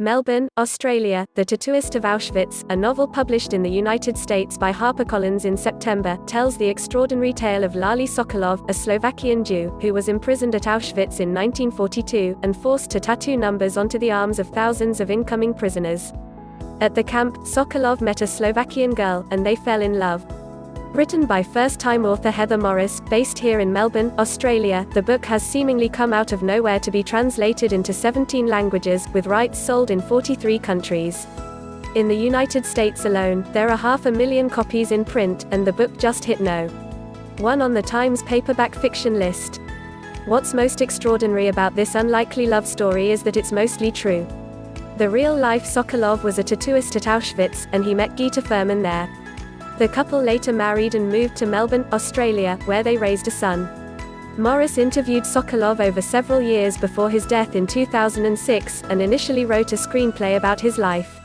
Melbourne, Australia, The Tattooist of Auschwitz, a novel published in the United States by HarperCollins in September, tells the extraordinary tale of Lali Sokolov, a Slovakian Jew, who was imprisoned at Auschwitz in 1942, and forced to tattoo numbers onto the arms of thousands of incoming prisoners. At the camp, Sokolov met a Slovakian girl, and they fell in love. Written by first-time author Heather Morris, based here in Melbourne, Australia, the book has seemingly come out of nowhere to be translated into 17 languages, with rights sold in 43 countries. In the United States alone, there are 500,000 copies in print, and the book just hit No. 1 on the Times paperback fiction list. What's most extraordinary about this unlikely love story is that it's mostly true. The real-life Sokolov was a tattooist at Auschwitz, and he met Gita Furman there. The couple later married and moved to Melbourne, Australia, where they raised a son. Morris interviewed Sokolov over several years before his death in 2006, and initially wrote a screenplay about his life.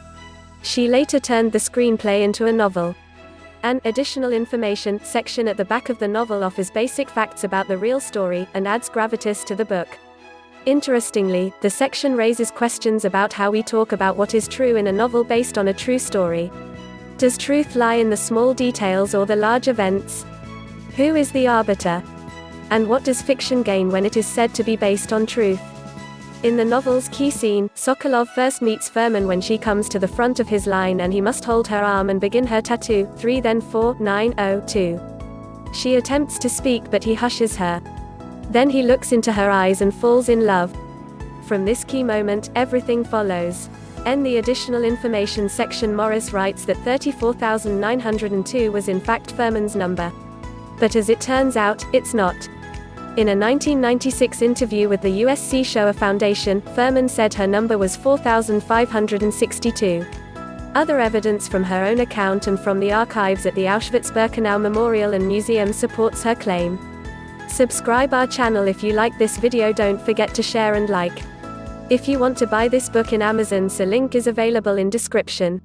She later turned the screenplay into a novel. An additional information section at the back of the novel offers basic facts about the real story, and adds gravitas to the book. Interestingly, the section raises questions about how we talk about what is true in a novel based on a true story. Does truth lie in the small details or the large events? Who is the arbiter? And what does fiction gain when it is said to be based on truth? In the novel's key scene, Sokolov first meets Furman when she comes to the front of his line and he must hold her arm and begin her tattoo, 3 then 4, 9, 0, 2. She attempts to speak but he hushes her. Then he looks into her eyes and falls in love. From this key moment, everything follows. In the additional information section, Morris writes that 34,902 was in fact Furman's number. But as it turns out, it's not. In a 1996 interview with the USC Shoah Foundation, Furman said her number was 4,562. Other evidence from her own account and from the archives at the Auschwitz-Birkenau Memorial and Museum supports her claim. Subscribe our channel if you like this video. Don't forget to share and like. If you want to buy this book in Amazon, so link is available in description.